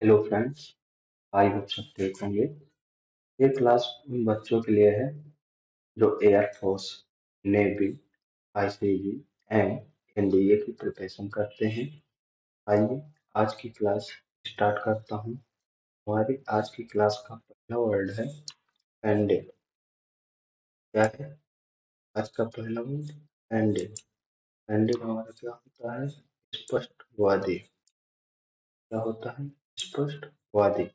Hello friends. I hope सब ठीक होंगे। ये क्लास उन बच्चों के लिए है जो air force, navy, ICG and NDA की प्रिपरेशन करते हैं। आइए आज की क्लास स्टार्ट करता हूँ। हमारी आज की क्लास का पहला वर्ड है पैंडे। क्या है आज का पहला वर्ड? पैंडे। पैंडे का हमारा क्या होता है? स्पष्टवादी। क्या होता है? स्पष्टवादी।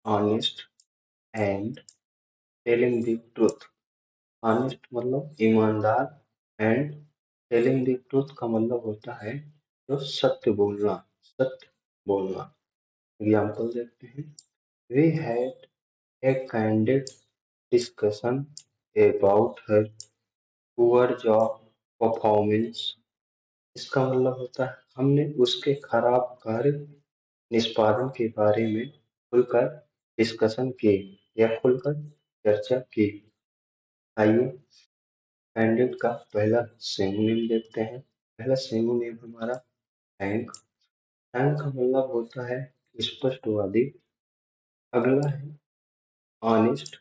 Honest and telling the truth. Honest मतलब ईमानदार एंड टेलिंग द ट्रूथ का मतलब होता है जो सत्य बोलना। सत्य बोलना। एग्जाम्पल देखते हैं। We had a candid discussion about her poor job performance. इसका मतलब होता है हमने उसके खराब कार्य निष्पादन के बारे में खुलकर डिस्कशन की या खुलकर चर्चा की। आइए कैंडिड का पहला सिनोनिम देखते हैं। पहला सिनोनिम हमारा फ्रैंक। फ्रैंक का मतलब होता है स्पष्टवादी। अगला है ऑनेस्ट।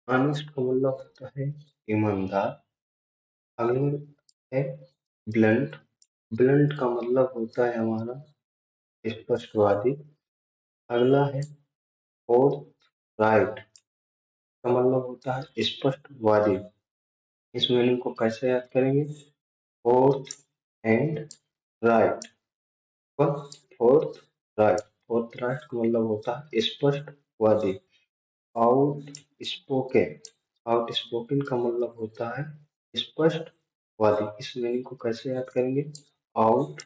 ऑनेस्ट का मतलब होता है ईमानदार। अगला है ब्लंट। ब्लंट का मतलब होता है हमारा स्पष्टवादी। अगला है फोर्थ राइट का मतलब होता है स्पष्टवादी। इस मीनिंग को कैसे याद करेंगे? Forth and right. Forthright. Forthright का मतलब होता है स्पष्टवादी। Outspoken. आउट स्पोकन का मतलब होता है स्पष्टवादी। इस मीनिंग को कैसे याद करेंगे? Out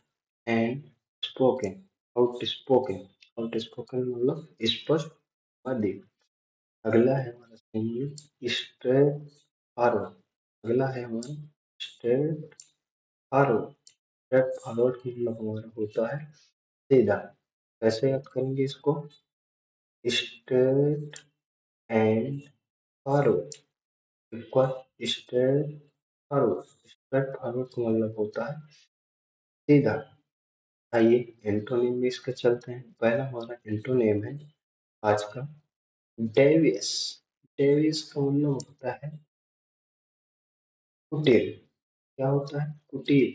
and spoken. Outspoken. Out spoken मतलब स्पष्टवादी। अगला है हमारा स्ट्रेट फॉरवर्ड। अगला है हमारा स्ट्रेट फॉरवर्ड। स्ट्रेट फॉरवर्ड का मतलब हमारा होता है सीधा। कैसे याद करेंगे इसको? Straight and forward equal straight forward. Straight forward का मतलब होता है सीधा। आइए एंटोनिम में इसके चलते हैं। पहला हमारा एंटोनिम है आज का डेवियस। डेवियस का मतलब होता है कुटिल। क्या होता है? कुटिल।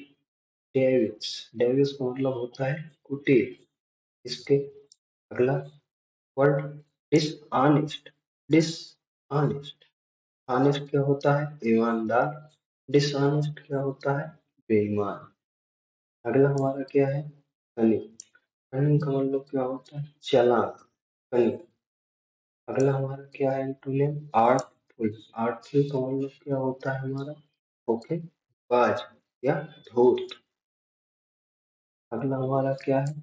डेवियस। डेवियस का मतलब होता है कुटिल। इसके अगला वर्ड डिसऑनेस्ट। डिसऑनेस्ट। ऑनेस्ट क्या होता है? ईमानदार। डिसऑनेस्ट क्या होता है? बेईमान। अगला हमारा क्या है? कनिंग। कनिंग का मतलब क्या होता है? चालाक। कनिंग। अगला हमारा क्या है एंटोनिम? आर्टफुल। आर्टफुल का मतलब क्या होता है हमारा? धोखेबाज या धूर्त। अगला हमारा क्या है?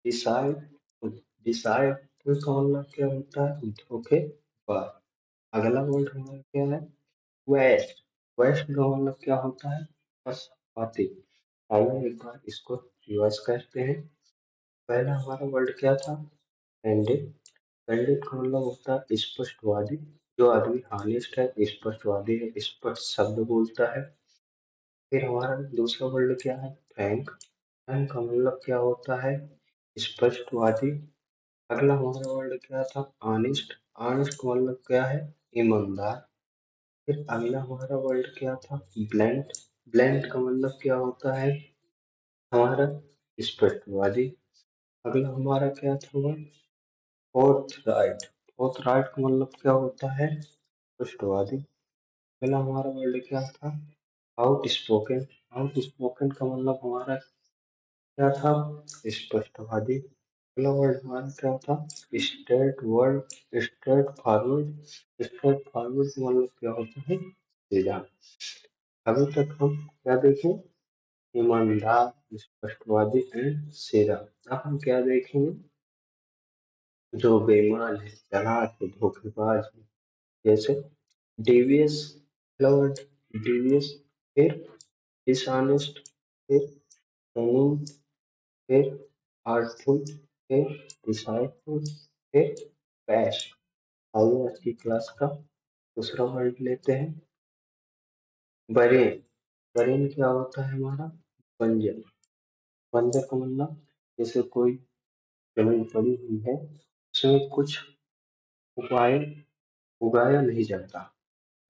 डिसाइडफुल। डिसाइडफुल का मतलब क्या होता है? धोखेबाज। अगला वर्ड हमारा क्या है? वेस्ट। वेस्ट का मतलब क्या होता है? पक्षपाती। आइए एक बार इसको रिवाइज करते हैं। पहला हमारा वर्ड क्या था? कैंडिड। कैंडिड का मतलब होता है स्पष्टवादी। जो आदमी हॉनेस्ट है, स्पष्टवादी है, स्पष्ट शब्द बोलता है। फिर हमारा दूसरा वर्ड क्या है? फ्रैंक। फ्रैंक का मतलब क्या होता है? स्पष्टवादी। अगला हमारा वर्ड क्या था? ऑनेस्ट। ऑनेस्ट का मतलब क्या है? ईमानदार। फिर अगला हमारा वर्ड क्या था? ब्लैंक। ब्लैंक का मतलब क्या होता है हमारा? स्पष्टवादी। अगला हमारा क्या था word? Fourth right. Forthright का मतलब क्या होता है? स्पष्टवादी। अगला हमारा वर्ड क्या था? Out spoken. आउट स्पोकन का मतलब हमारा क्या था? स्पष्टवादी। अगला वर्ड हमारा क्या था? Straight word. Straight forward. Straight forward का मतलब क्या होता है? सीधा। अभी तक हम क्या देखें? ईमानदार, स्पष्टवादी एंड सीधा। अब हम क्या देखेंगे? जो बेईमान है, चालाक है, धोखेबाज है, जैसे डेवियस। फ्लर्ट। डेवियस। फिर डिसऑनेस्ट। फिर cunning, फिर आर्टफुल। फिर डिसाइडफुल। फिर पैश। आइए आज की क्लास का दूसरा वर्ड लेते हैं। बरेन। बरेन क्या होता है हमारा? बंजर। बंजर का मतलब जैसे कोई जमीन पड़ी हुई है उसमें कुछ उपाय उगाया नहीं जाता,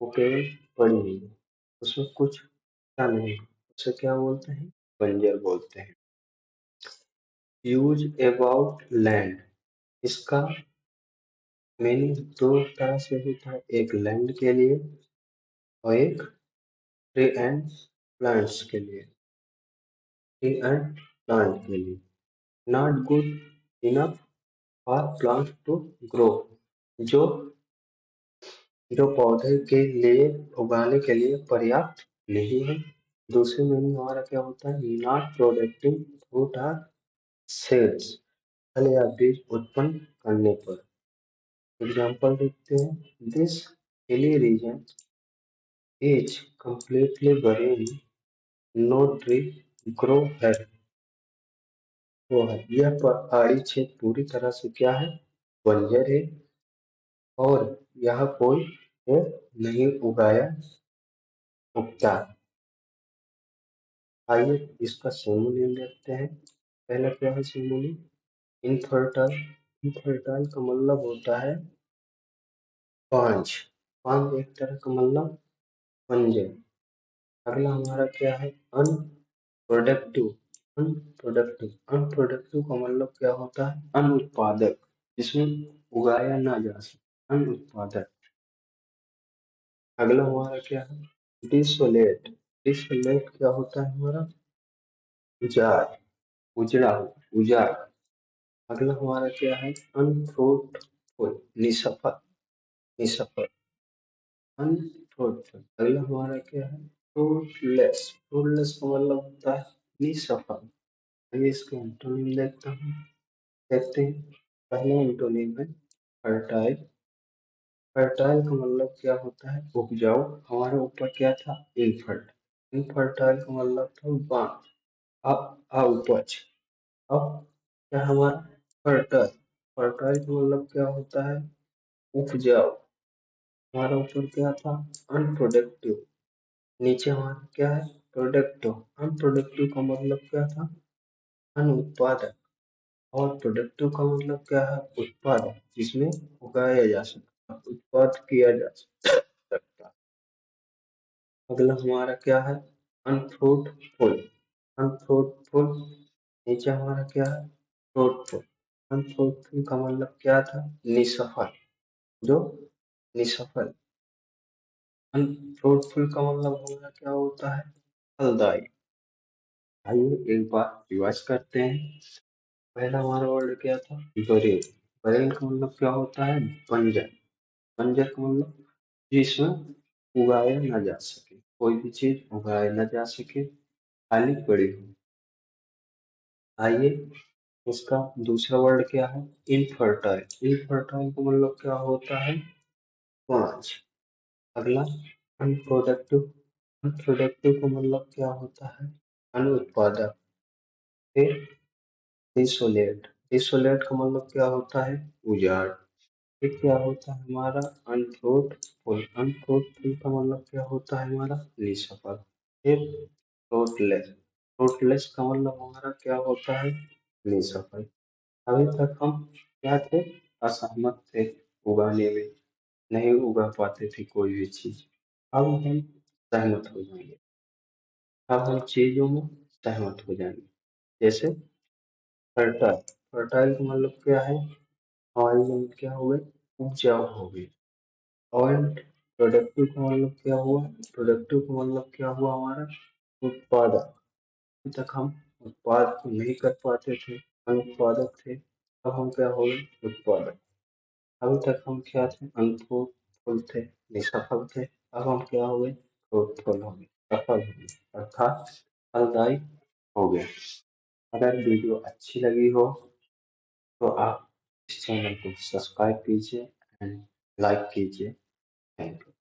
वो केवल पड़ी हुई है, उसमें कुछ का नहीं, उसे क्या बोलते हैं? बंजर बोलते हैं। यूज अबाउट लैंड, इसका मीनिंग दो तरह से होता है, एक लैंड के लिए और एक ट्री एंड प्लांट्स के लिए। ट्री एंड प्लांट के लिए not good enough for plant to grow, जो जो पौधे के लिए उगाने के लिए पर्याप्त नहीं है। दूसरी मीनिंग हमारा क्या होता है? Not productive fruit or seeds, फल या बीज उत्पन्न करने पर। एग्जाम्पल देखते हैं। This hilly region is completely barren, no tree grow here। वो है, यह पहाड़ी क्षेत्र पूरी तरह से क्या है? बंजर है और यहाँ कोई पेड़ नहीं उगाया उगता। आइए इसका सिनोनिम देखते हैं। पहला क्या है सिनोनिम? इनफर्टाइल। इनफर्टाइल का मतलब होता है पांच। पांच एक तरह का मतलब बंजर। अगला हमारा क्या है? अनप्रोडक्टिव। अनप्रोडक्टिव अनप्रोडक्टिव का मतलब क्या होता है? अनुत्पादक, जिसमें उगाया ना जा सके, अनुत्पादक। अगला हमारा क्या है? डिसोलेट। डिसोलेट क्या होता है हमारा? उजाड़, उजड़ा हुआ, उजाड़। अगला हमारा क्या है? अनफ्रूटफुल, निसफल, निसफल, अनफ्रूटफुल। अगला हमारा क्या है? फ्रूटलेस। फ्रूटलेस का मतलब होता है निसफल। आइए इसके एंटोनिम देखते हैं। पहला एंटोनिम है फर्टाइल। फर्टाइल का मतलब क्या होता है? उपजाऊ। हमारे ऊपर क्या था? इनफर्ट। इनफर्टाइल का मतलब था वान, उपज। अब क्या हमारा? फर्टाइल। फर्टाइल का मतलब क्या होता है? उपजाऊ। हमारा ऊपर क्या था? अनप्रोडक्टिव। नीचे हमारा क्या है? प्रोडक्टिव। अनप्रोडक्टिव का मतलब क्या था? अनुत्पादक। और प्रोडक्टिव का मतलब क्या है? उत्पादक, जिसमें उगाया जा सकता, उत्पाद किया जा सकता। अगला हमारा क्या है? अनफ्रूटफुल। अनफ्रूटफुल। नीचे हमारा क्या है? फ्रूटफुल। अनफ्रूटफुल का मतलब क्या था? निसफल, जो निसफल। अनफ्रूटफुल का मतलब हमारा क्या होता है? फलदायी। आइए एक बार रिवाइज करते हैं। पहला हमारा वर्ड क्या था? बरेन। बरेन का मतलब क्या होता है? बंजर। बंजर का मतलब जिसमें उगाया ना जा सके, कोई भी चीज उगाया ना जा सके, खाली पड़ी हो। आइए इसका दूसरा वर्ड क्या है? इनफर्टाइल। इनफर्टाइल का मतलब क्या होता है? पांच। अगला अनप्रोडक्टिव। अनप्रोडक्टिव का मतलब क्या होता है? अनुत्पादक। फिर डिसोलेट। डिसोलेट का मतलब क्या होता है? उजाड़। फिर क्या होता है हमारा? अनफ्रूटफुल। अनफ्रूटफुल का मतलब क्या होता है हमारा? निसफल। फिर फ्रूटलेस। फ्रूटलेस का मतलब हमारा क्या होता है? निसफल। अभी तक हम क्या थे? असहमत थे उगाने में, नहीं उगा पाते थे कोई भी चीज। अब हम सहमत हो जाएंगे। अब हम चीजों में सहमत हो जाएंगे। जैसे फर्टाइल। फर्टाइल का मतलब क्या है? हमारी जमीन क्या हो गई? उपजाऊ हो गई। और प्रोडक्टिव का मतलब क्या हुआ? प्रोडक्टिव का मतलब क्या हुआ हमारा? उत्पादक। अभी तक हम उत्पाद को नहीं कर पाते थे, अनुत्पादक थे। अब हम क्या हो गए? उत्पादक। अभी तक हम क्या थे? अनफ्रूटफुल थे, निसफल थे। अब हम क्या हो गए? फ्रूटफुल हो गए, सफल हो गए, अर्थात फलदायी हो गए। अगर वीडियो अच्छी लगी हो तो आप इस चैनल को सब्सक्राइब कीजिए एंड लाइक कीजिए। Thank you.